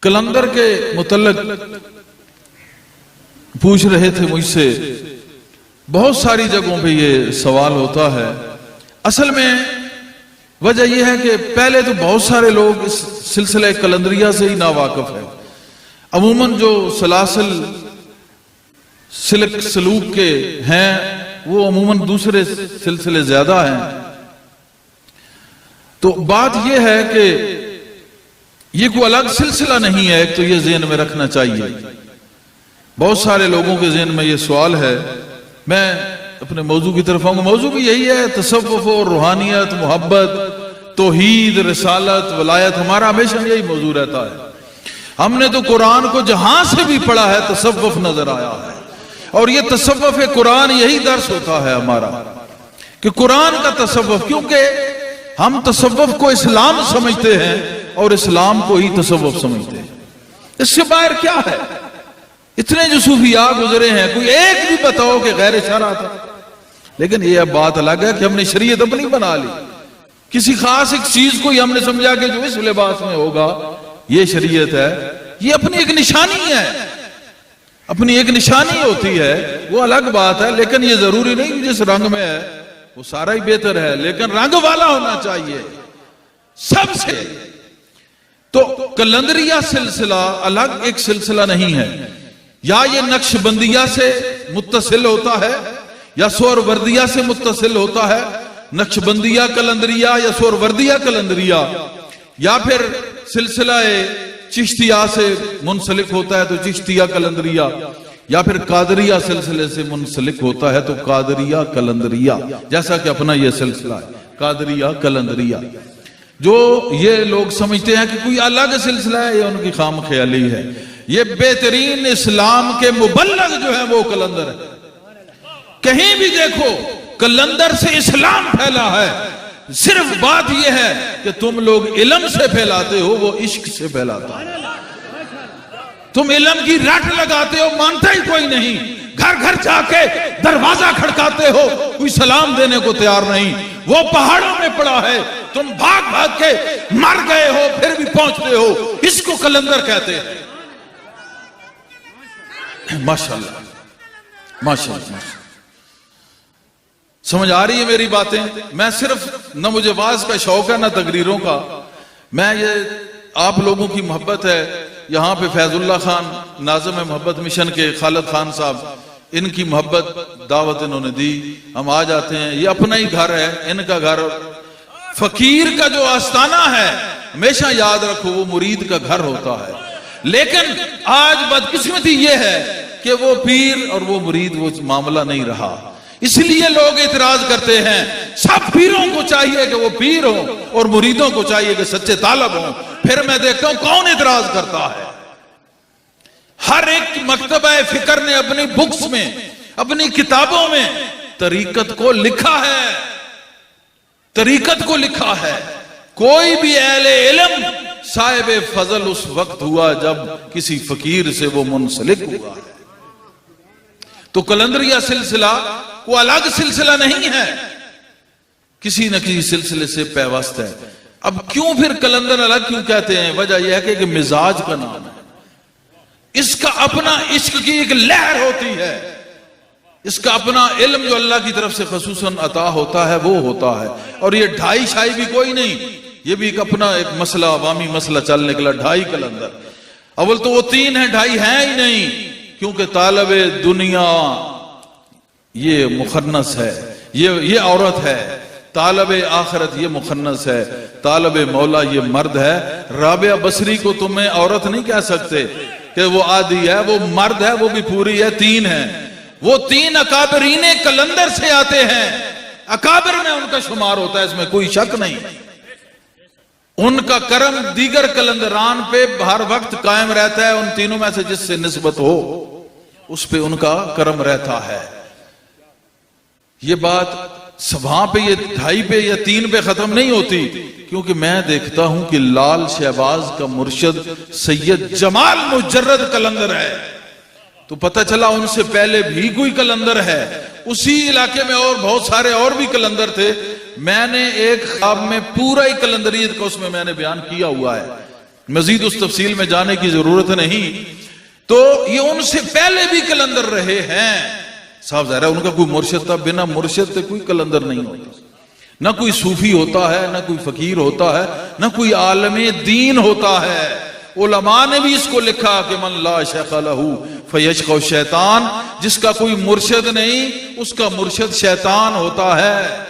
कलंदर के मुतल्लक पूछ रहे थे मुझसे, बहुत सारी जगहों पे ये सवाल होता है। असल में वजह यह है कि पहले तो बहुत सारे लोग इस सिलसिले कलंदरिया से ही नावाकिफ है। अमूमन जो सलासल सिलक सलूक के हैं वो अमूमन दूसरे सिलसिले ज्यादा हैं। तो बात यह है कि ये कोई अलग सिलसिला नहीं है, तो ये ज़हन में रखना चाहिए। बहुत सारे लोगों के ज़हन में ये सवाल है। मैं अपने मौजू की तरफ आऊंगा। मौजू भी यही है, तसव्वुफ और रूहानियत, मोहब्बत, तौहीद, रिसालत, वलायत, हमारा हमेशा यही मौजू रहता है। हमने तो कुरान को जहां से भी पढ़ा है तसव्वुफ नजर आया है, और ये तसव्वुफ कुरान यही दर्स होता है हमारा कि कुरान का तसव्वुफ, क्योंकि हम तसव्वुफ को इस्लाम समझते हैं और इस्लाम को ही तसव्वुफ समझते हैं। इससे बाहर क्या है? इतने जो सूफिया गुजरे हैं, कोई एक भी बताओ कि गैर शरअ था। लेकिन यह बात अलग है कि हमने शरीयत अपनी बना ली, किसी खास एक चीज को ही हमने समझा कि जो इस लिबास में होगा ये शरीयत है। ये अपनी एक निशानी है, अपनी एक निशानी होती है, वो अलग बात है। लेकिन ये जरूरी नहीं जिस रंग में है वो सारा ही बेहतर है, लेकिन रंग वाला होना चाहिए सबसे। तो कलंदरिया सिलसिला अलग एक सिलसिला नहीं है। या ये नक्शबंदिया से मुत्तसिल होता है या सोरवर्दिया से मुत्तसिल होता है, नक्शबंदिया कलंदरिया या सोरवर्दिया कलंदरिया, या फिर सिलसिला चिश्तिया से मुंसलिक होता है तो चिश्तिया कलंदरिया, या फिर कादरिया सिलसिले से मुंसलिक होता है तो कादरिया कलंदरिया। जैसा कि अपना यह सिलसिला है कादरिया कलंदरिया। जो ये लोग समझते हैं कि कोई अलग सिलसिला है, ये उनकी खाम ख्याली है। ये बेहतरीन इस्लाम के मुबल्लग जो है वो कलंदर है। कहीं भी देखो कलंदर से इस्लाम फैला है। सिर्फ बात यह है कि तुम लोग इल्म से फैलाते हो, वो इश्क से फैलाता है। तुम इल्म की रट लगाते हो, मानता ही कोई नहीं। घर घर जाके दरवाजा खड़काते हो, कोई सलाम देने को तैयार नहीं। वो पहाड़ों में पड़ा है, तुम भाग भाग के मर गए हो फिर भी पहुंचते हो। इसको कलंदर कहते हैं। माशाल्लाह माशाल्लाह, समझ आ रही है मेरी बातें? मैं सिर्फ न मुझे वाज का शौक है न तकरीरों का। मैं ये आप लोगों की मोहब्बत है। यहाँ पे फैजुल्ला खान नाज़िम मोहब्बत मिशन के खालिद खान साहब, इनकी मोहब्बत दावत इन्होंने दी, हम आ जाते हैं। ये अपना ही घर है, इनका घर। फकीर का जो आस्ताना है हमेशा याद रखो वो मुरीद का घर होता है। लेकिन आज बदकिस्मती ये है कि वो पीर और वो मुरीद वो मामला नहीं रहा। इसलिए लोग इतराज करते हैं। सब पीरों को चाहिए कि वो पीर हो और मुरीदों को चाहिए कि सच्चे तालब हो। फिर मैं देखता हूं कौन इतराज करता है। हर एक मकतबा फिक्र ने अपनी बुक्स में, अपनी किताबों में तरीकत को लिखा है, तरीकत को लिखा है। कोई भी अहले इल्म साहिब फजल उस वक्त हुआ जब किसी फकीर से वो मुंसलिक हुआ है। तो कलंदरिया सिलसिला वो अलग सिलसिला नहीं है, किसी न किसी सिलसिले से पैवस्त है। अब क्यों फिर कलंदर अलग क्यों कहते हैं? वजह यह है कि मिजाज का नाम है। इसका अपना इश्क की एक लहर होती है, इसका अपना इल्म जो अल्लाह की तरफ से खसूसन अता होता है वो होता है। और ये ढाई शाई भी कोई नहीं, ये भी एक अपना एक मसला, अवामी मसला चल निकला। ढाई कलंदर, अव्वल तो वो तीन है, ढाई है ही नहीं, क्योंकि तालबे दुनिया ये मुखन्नस है, ये औरत है। तालबे आखिरत ये मुखन्नस है, तालबे मौला ये मर्द है। राबिया बसरी को तुम्हें औरत नहीं कह सकते कि वो आदि है, वो मर्द है, वो भी पूरी है। तीन है, वो तीन अकाबरीने कलंदर से आते हैं। अकाबर में उनका शुमार होता है, इसमें कोई शक नहीं। उनका करम दीगर कलंदरान पे हर वक्त कायम रहता है। उन तीनों में से जिससे निस्बत हो उस पे उनका करम रहता है। ये बात वहां पे ये ढाई पे या तीन पे खत्म नहीं होती, क्योंकि मैं देखता हूं कि लाल शहबाज का मुर्शद सैयद जमाल मुजर्रद कलंदर है। तो पता चला उनसे पहले भी कोई कलंदर है उसी इलाके में, और बहुत सारे और भी कलंदर थे। मैंने एक ख्वाब में पूरा ही कलंदरियत का उसमें मैंने बयान किया हुआ है। मजीद उस तफसील में जाने की जरूरत नहीं। तो ये उनसे पहले भी कलंदर रहे हैं। साहब ज़ाहिर है उनका कोई मुर्शिद था, बिना मुर्शिद से कोई कलंदर नहीं होता। ना कोई सूफी होता है, ना कोई फकीर होता है, ना कोई आलमे दीन होता है। उलमा ने भी इसको लिखा कि मन ला शेख लहू फयशक़ौ शैतान, जिसका कोई मुर्शिद नहीं उसका मुर्शिद शैतान होता है।